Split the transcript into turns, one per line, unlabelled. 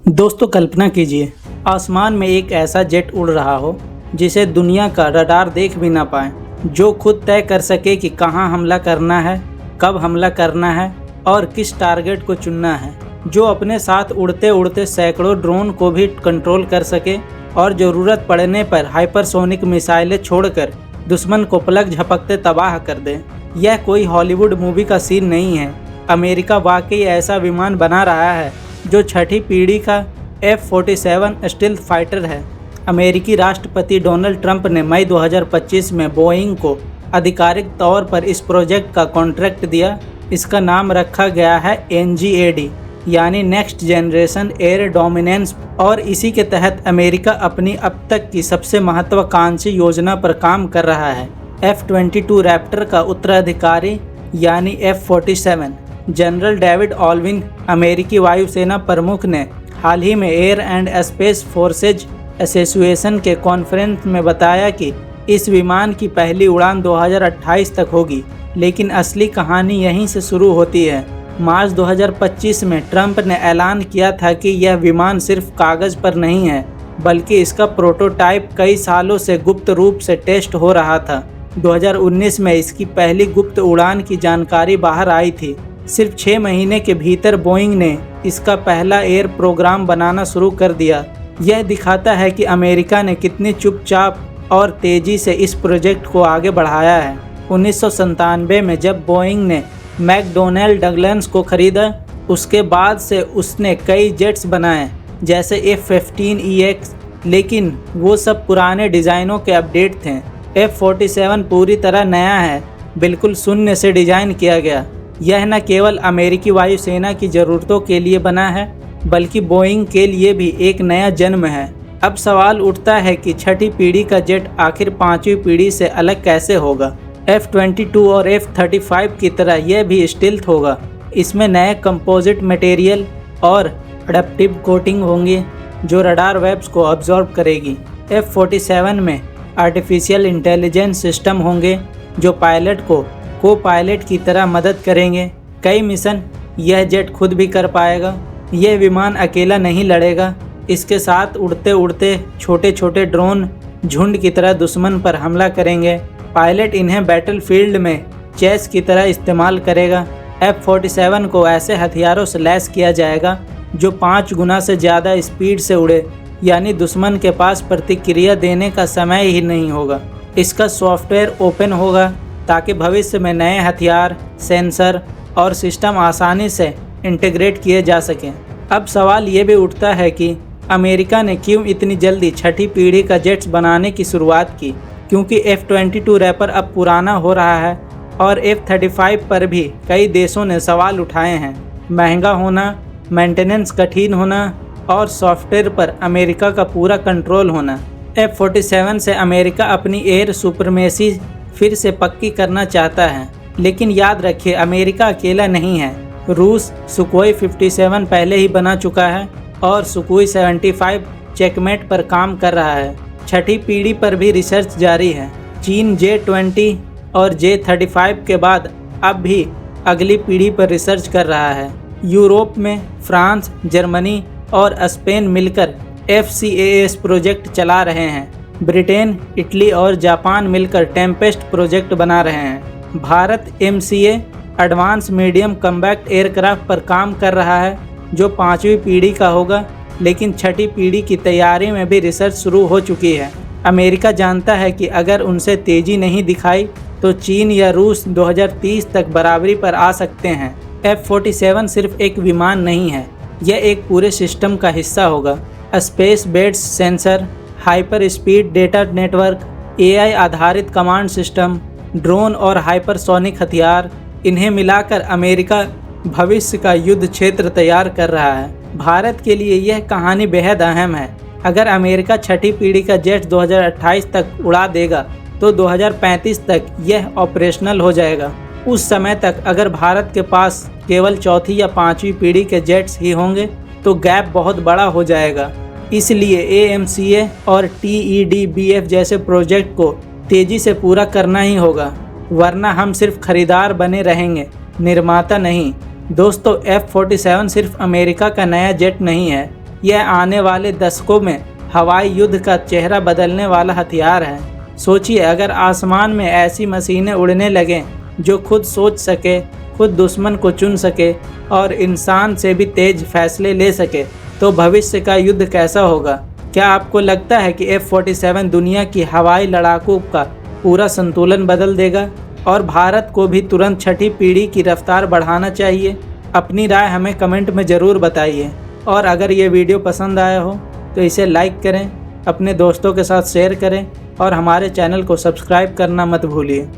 दोस्तों कल्पना कीजिए, आसमान में एक ऐसा जेट उड़ रहा हो जिसे दुनिया का रडार देख भी ना पाए, जो खुद तय कर सके कि कहां हमला करना है, कब हमला करना है और किस टारगेट को चुनना है, जो अपने साथ उड़ते उड़ते सैकड़ों ड्रोन को भी कंट्रोल कर सके और ज़रूरत पड़ने पर हाइपरसोनिक मिसाइलें छोड़कर दुश्मन को पलक झपकते तबाह कर दे। यह कोई हॉलीवुड मूवी का सीन नहीं है। अमेरिका वाकई ऐसा विमान बना रहा है जो छठी पीढ़ी का F-47 स्टील्थ फाइटर है। अमेरिकी राष्ट्रपति डोनाल्ड ट्रंप ने मई 2025 में बोइंग को आधिकारिक तौर पर इस प्रोजेक्ट का कॉन्ट्रैक्ट दिया। इसका नाम रखा गया है NGAD यानी नेक्स्ट जनरेशन एयर डोमिनेंस, और इसी के तहत अमेरिका अपनी अब तक की सबसे महत्वाकांक्षी योजना पर काम कर रहा है। F-22 रैप्टर का उत्तराधिकारी यानी F-47। जनरल डेविड ऑल्विन, अमेरिकी वायुसेना प्रमुख, ने हाल ही में air and space forces association के कॉन्फ्रेंस में बताया कि इस विमान की पहली उड़ान 2028 तक होगी, लेकिन असली कहानी यहीं से शुरू होती है। मार्च 2025 में ट्रंप ने ऐलान किया था कि यह विमान सिर्फ कागज़ पर नहीं है, बल्कि इसका प्रोटोटाइप कई सालों से गुप्त रूप से टेस्ट हो रहा था। 2019 में इसकी पहली गुप्त उड़ान की जानकारी बाहर आई थी। सिर्फ 6 महीने के भीतर बोइंग ने इसका पहला एयर प्रोग्राम बनाना शुरू कर दिया। यह दिखाता है कि अमेरिका ने कितनी चुपचाप और तेज़ी से इस प्रोजेक्ट को आगे बढ़ाया है। 1997 में जब बोइंग ने मैकडोनेल डगलस को खरीदा, उसके बाद से उसने कई जेट्स बनाए जैसे F-15EX, लेकिन वो सब पुराने डिज़ाइनों के अपडेट थे। F-47 पूरी तरह नया है, बिल्कुल शून्य से डिज़ाइन किया गया। यह न केवल अमेरिकी वायुसेना की ज़रूरतों के लिए बना है, बल्कि बोइंग के लिए भी एक नया जन्म है। अब सवाल उठता है कि छठी पीढ़ी का जेट आखिर पांचवी पीढ़ी से अलग कैसे होगा। F-22 और F-35 की तरह यह भी स्टील्थ होगा। इसमें नए कंपोजिट मटेरियल और एडप्टिव कोटिंग होंगे जो रडार वेव्स को अब्जॉर्ब करेगी। F-47 में आर्टिफिशियल इंटेलिजेंस सिस्टम होंगे जो पायलट को को-पायलट की तरह मदद करेंगे। कई मिशन यह जेट खुद भी कर पाएगा। यह विमान अकेला नहीं लड़ेगा, इसके साथ उड़ते उड़ते छोटे छोटे ड्रोन झुंड की तरह दुश्मन पर हमला करेंगे। पायलट इन्हें बैटलफील्ड में चेस की तरह इस्तेमाल करेगा। F-47 को ऐसे हथियारों से लैस किया जाएगा जो 5 गुना से ज़्यादा स्पीड से उड़े, यानी दुश्मन के पास प्रतिक्रिया देने का समय ही नहीं होगा। इसका सॉफ्टवेयर ओपन होगा ताकि भविष्य में नए हथियार, सेंसर और सिस्टम आसानी से इंटीग्रेट किए जा सकें। अब सवाल ये भी उठता है कि अमेरिका ने क्यों इतनी जल्दी छठी पीढ़ी का जेट्स बनाने की शुरुआत की, क्योंकि F-22 रैपर अब पुराना हो रहा है और F-35 पर भी कई देशों ने सवाल उठाए हैं। महंगा होना, मेंटेनेंस कठिन होना और सॉफ्टवेयर पर अमेरिका का पूरा कंट्रोल होना। F-47 से अमेरिका अपनी एयर सुप्रीमेसी फिर से पक्की करना चाहता है, लेकिन याद रखिए अमेरिका अकेला नहीं है। रूस सुकोई 57 पहले ही बना चुका है और सुकोई 75 चेकमेट पर काम कर रहा है। छठी पीढ़ी पर भी रिसर्च जारी है। चीन J-20 और J-35 के बाद अब भी अगली पीढ़ी पर रिसर्च कर रहा है। यूरोप में फ्रांस, जर्मनी और स्पेन मिलकर FCAS प्रोजेक्ट चला रहे हैं। ब्रिटेन, इटली और जापान मिलकर टेम्पेस्ट प्रोजेक्ट बना रहे हैं। Bharat MCA advance medium combat aircraft पर काम कर रहा है जो 5वीं पीढ़ी का होगा, लेकिन छठी पीढ़ी की तैयारी में भी रिसर्च शुरू हो चुकी है। अमेरिका जानता है कि अगर उनसे तेज़ी नहीं दिखाई तो चीन या रूस 2030 तक बराबरी पर आ सकते हैं। F-47 सिर्फ एक विमान नहीं है, यह एक पूरे सिस्टम का हिस्सा होगा। Space based sensor, hyper speed data network, AI आधारित कमांड सिस्टम, ड्रोन और हाइपरसोनिक हथियार, इन्हें मिलाकर अमेरिका भविष्य का युद्ध क्षेत्र तैयार कर रहा है। भारत के लिए यह कहानी बेहद अहम है। अगर अमेरिका छठी पीढ़ी का जेट 2028 तक उड़ा देगा तो 2035 तक यह ऑपरेशनल हो जाएगा। उस समय तक अगर भारत के पास केवल चौथी या 5वीं पीढ़ी के जेट्स ही होंगे तो गैप बहुत बड़ा हो जाएगा। इसलिए AMCA और TEDBF जैसे प्रोजेक्ट को तेज़ी से पूरा करना ही होगा, वरना हम सिर्फ खरीदार बने रहेंगे, निर्माता नहीं। दोस्तों F-47 सिर्फ अमेरिका का नया जेट नहीं है, यह आने वाले दशकों में हवाई युद्ध का चेहरा बदलने वाला हथियार है। सोचिए, अगर आसमान में ऐसी मशीनें उड़ने लगें जो खुद सोच सके, खुद दुश्मन को चुन सके और इंसान से भी तेज फैसले ले सके, तो भविष्य का युद्ध कैसा होगा? क्या आपको लगता है कि F-47 दुनिया की हवाई लड़ाकों का पूरा संतुलन बदल देगा? और भारत को भी तुरंत छठी पीढ़ी की रफ्तार बढ़ाना चाहिए? अपनी राय हमें कमेंट में ज़रूर बताइए। और अगर ये वीडियो पसंद आया हो तो इसे लाइक करें, अपने दोस्तों के साथ शेयर करें और हमारे चैनल को सब्सक्राइब करना मत भूलिए।